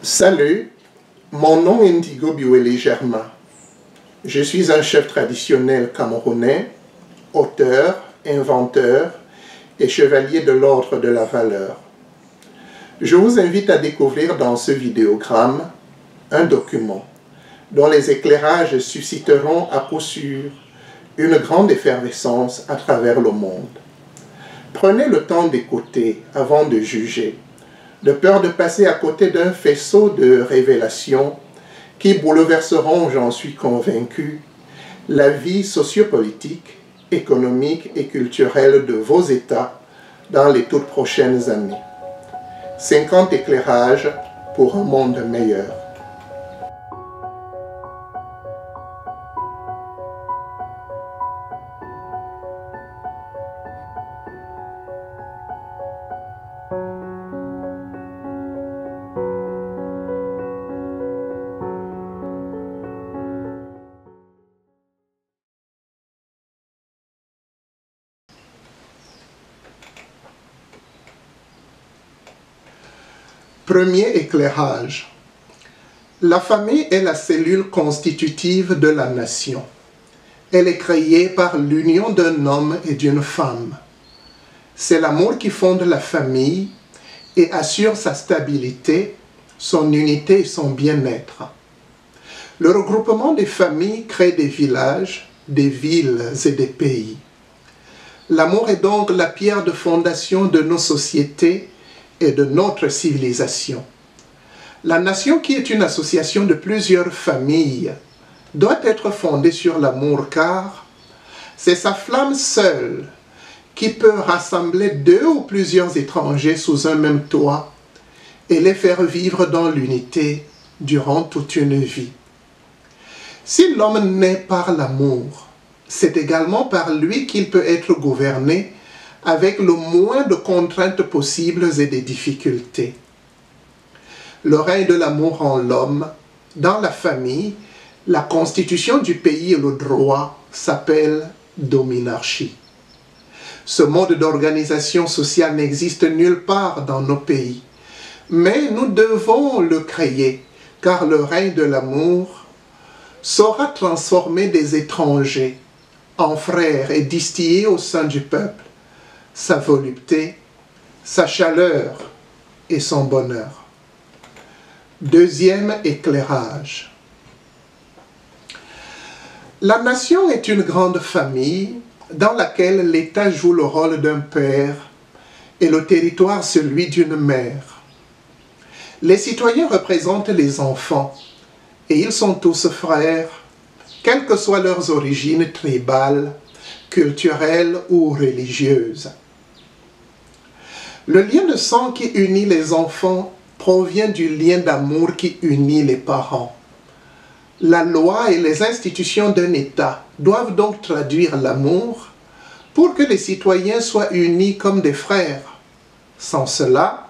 Salut, mon nom est Ndigo Biwele Germain. Je suis un chef traditionnel camerounais, auteur, inventeur et chevalier de l'Ordre de la Valeur. Je vous invite à découvrir dans ce vidéogramme un document dont les éclairages susciteront à coup sûr une grande effervescence à travers le monde. Prenez le temps d'écouter avant de juger, de peur de passer à côté d'un faisceau de révélations qui bouleverseront, j'en suis convaincu, la vie sociopolitique, économique et culturelle de vos États dans les toutes prochaines années. 50 éclairages pour un monde meilleur. Premier éclairage. La famille est la cellule constitutive de la nation. Elle est créée par l'union d'un homme et d'une femme. C'est l'amour qui fonde la famille et assure sa stabilité, son unité et son bien-être. Le regroupement des familles crée des villages, des villes et des pays. L'amour est donc la pierre de fondation de nos sociétés et de notre civilisation. La nation, qui est une association de plusieurs familles, doit être fondée sur l'amour, car c'est sa flamme seule qui peut rassembler deux ou plusieurs étrangers sous un même toit et les faire vivre dans l'unité durant toute une vie. Si l'homme naît par l'amour, c'est également par lui qu'il peut être gouverné avec le moins de contraintes possibles et des difficultés. Le règne de l'amour en l'homme, dans la famille, la constitution du pays et le droit s'appellent dominarchie. Ce mode d'organisation sociale n'existe nulle part dans nos pays, mais nous devons le créer, car le règne de l'amour saura transformer des étrangers en frères et distiller au sein du peuple sa volupté, sa chaleur et son bonheur. Deuxième éclairage. La nation est une grande famille dans laquelle l'État joue le rôle d'un père et le territoire celui d'une mère. Les citoyens représentent les enfants et ils sont tous frères, quelles que soient leurs origines tribales, culturelles ou religieuses. Le lien de sang qui unit les enfants provient du lien d'amour qui unit les parents. La loi et les institutions d'un État doivent donc traduire l'amour pour que les citoyens soient unis comme des frères. Sans cela,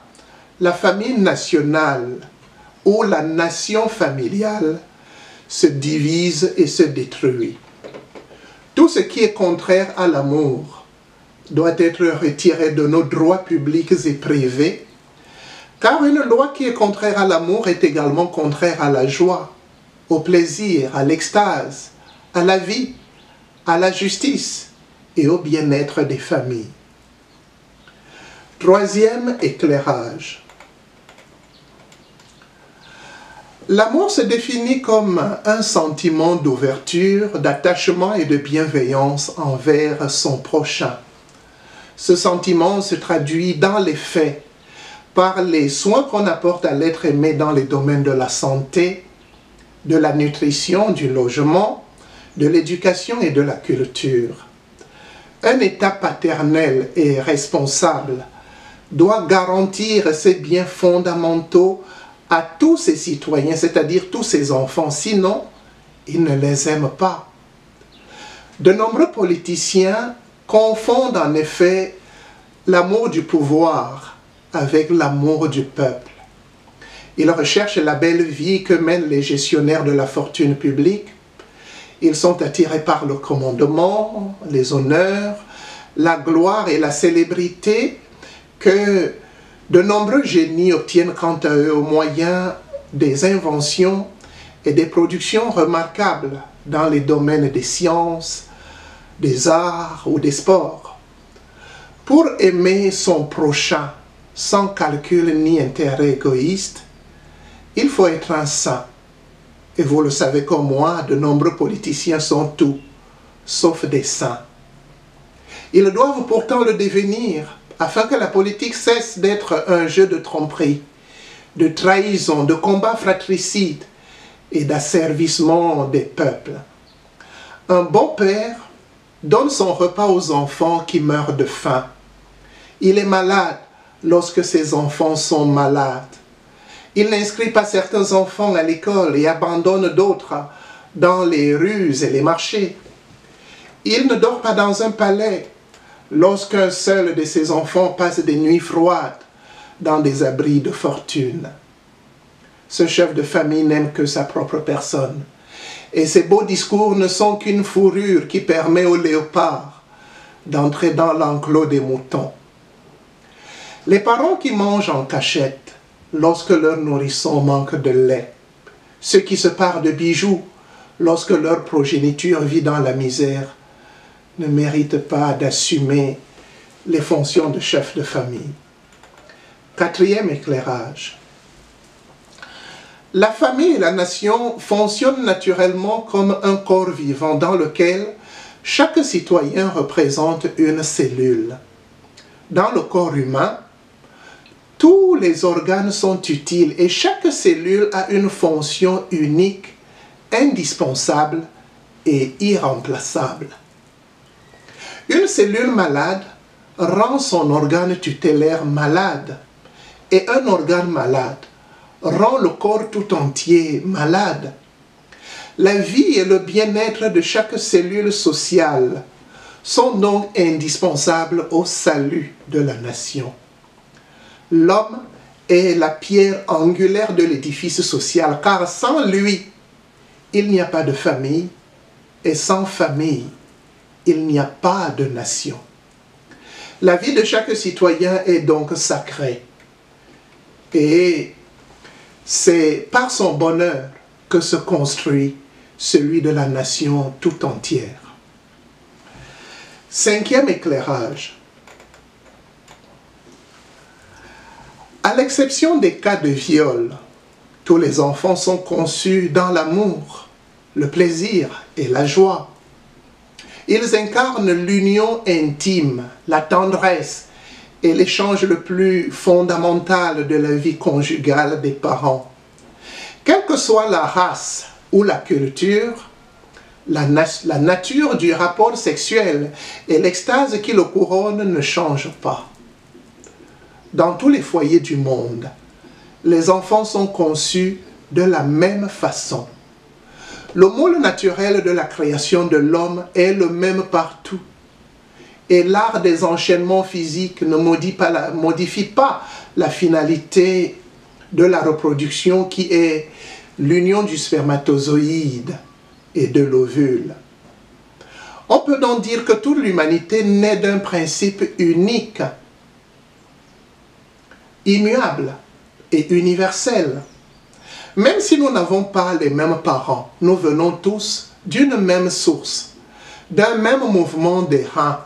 la famille nationale ou la nation familiale se divise et se détruit. Tout ce qui est contraire à l'amour doit être retiré de nos droits publics et privés, car une loi qui est contraire à l'amour est également contraire à la joie, au plaisir, à l'extase, à la vie, à la justice et au bien-être des familles. Troisième éclairage. L'amour se définit comme un sentiment d'ouverture, d'attachement et de bienveillance envers son prochain. Ce sentiment se traduit dans les faits par les soins qu'on apporte à l'être aimé dans les domaines de la santé, de la nutrition, du logement, de l'éducation et de la culture. Un État paternel et responsable doit garantir ces biens fondamentaux à tous ses citoyens, c'est-à-dire tous ses enfants, sinon il ne les aime pas. De nombreux politiciens confondent en effet l'amour du pouvoir avec l'amour du peuple. Ils recherchent la belle vie que mènent les gestionnaires de la fortune publique. Ils sont attirés par le commandement, les honneurs, la gloire et la célébrité que de nombreux génies obtiennent quant à eux au moyen des inventions et des productions remarquables dans les domaines des sciences, des arts ou des sports. Pour aimer son prochain sans calcul ni intérêt égoïste, il faut être un saint. Et vous le savez comme moi, de nombreux politiciens sont tout, sauf des saints. Ils doivent pourtant le devenir, afin que la politique cesse d'être un jeu de tromperie, de trahison, de combat fratricide et d'asservissement des peuples. Un bon père donne son repas aux enfants qui meurent de faim. Il est malade lorsque ses enfants sont malades. Il n'inscrit pas certains enfants à l'école et abandonne d'autres dans les rues et les marchés. Il ne dort pas dans un palais lorsqu'un seul de ses enfants passe des nuits froides dans des abris de fortune. Ce chef de famille n'aime que sa propre personne, et ses beaux discours ne sont qu'une fourrure qui permet aux léopards d'entrer dans l'enclos des moutons. Les parents qui mangent en cachette lorsque leur nourrisson manque de lait, ceux qui se parent de bijoux lorsque leur progéniture vit dans la misère, ne méritent pas d'assumer les fonctions de chef de famille. Quatrième éclairage. La famille et la nation fonctionnent naturellement comme un corps vivant dans lequel chaque citoyen représente une cellule. Dans le corps humain, tous les organes sont utiles et chaque cellule a une fonction unique, indispensable et irremplaçable. Une cellule malade rend son organe tutélaire malade et un organe malade rend le corps tout entier malade. La vie et le bien-être de chaque cellule sociale sont donc indispensables au salut de la nation. L'homme est la pierre angulaire de l'édifice social, car sans lui, il n'y a pas de famille, et sans famille, il n'y a pas de nation. La vie de chaque citoyen est donc sacrée, et c'est par son bonheur que se construit celui de la nation tout entière. Cinquième éclairage. À l'exception des cas de viol, tous les enfants sont conçus dans l'amour, le plaisir et la joie. Ils incarnent l'union intime, la tendresse et l'échange le plus fondamental de la vie conjugale des parents. Quelle que soit la race ou la culture, la nature du rapport sexuel et l'extase qui le couronne ne changent pas. Dans tous les foyers du monde, les enfants sont conçus de la même façon. Le moule naturel de la création de l'homme est le même partout. Et l'art des enchaînements physiques ne modifie pas la finalité de la reproduction qui est l'union du spermatozoïde et de l'ovule. On peut donc dire que toute l'humanité naît d'un principe unique, immuable et universel. Même si nous n'avons pas les mêmes parents, nous venons tous d'une même source, d'un même mouvement des reins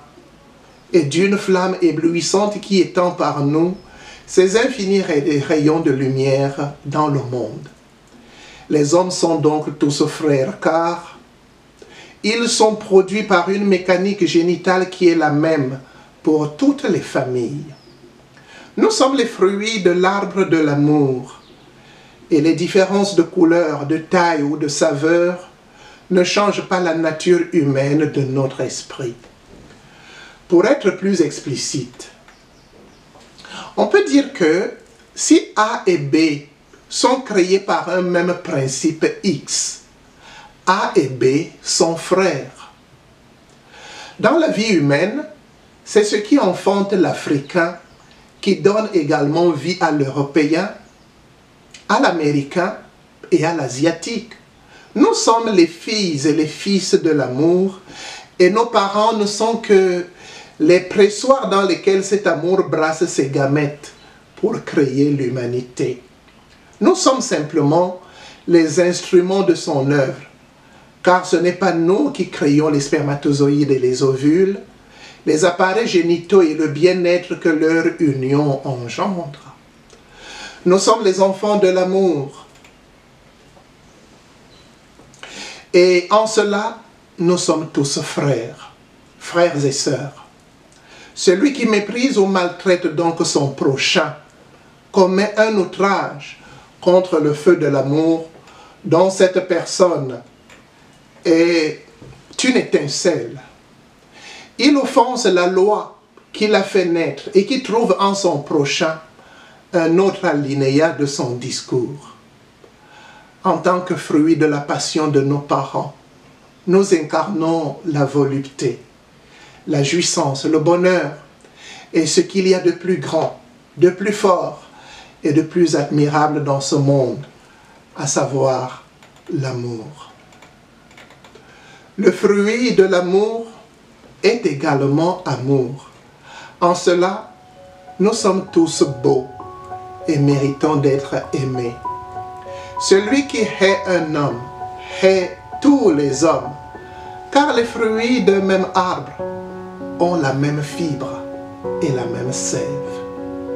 et d'une flamme éblouissante qui étend par nous ces infinis rayons de lumière dans le monde. Les hommes sont donc tous frères, car ils sont produits par une mécanique génitale qui est la même pour toutes les familles. Nous sommes les fruits de l'arbre de l'amour, et les différences de couleur, de taille ou de saveur ne changent pas la nature humaine de notre esprit. Pour être plus explicite, on peut dire que si A et B sont créés par un même principe X, A et B sont frères. Dans la vie humaine, c'est ce qui enfante l'Africain qui donne également vie à l'Européen, à l'Américain et à l'Asiatique. Nous sommes les filles et les fils de l'amour et nos parents ne sont que les pressoirs dans lesquels cet amour brasse ses gamètes pour créer l'humanité. Nous sommes simplement les instruments de son œuvre, car ce n'est pas nous qui créons les spermatozoïdes et les ovules, les appareils génitaux et le bien-être que leur union engendre. Nous sommes les enfants de l'amour. Et en cela, nous sommes tous frères, frères et sœurs. Celui qui méprise ou maltraite donc son prochain commet un outrage contre le feu de l'amour dont cette personne est une étincelle. Il offense la loi qui l'a fait naître et qui trouve en son prochain un autre alinéa de son discours. En tant que fruit de la passion de nos parents, nous incarnons la volupté, la jouissance, le bonheur et ce qu'il y a de plus grand, de plus fort et de plus admirable dans ce monde, à savoir l'amour. Le fruit de l'amour est également amour. En cela, nous sommes tous beaux et méritons d'être aimés. Celui qui hait un homme hait tous les hommes, car les fruits d'un même arbre ont la même fibre et la même sève.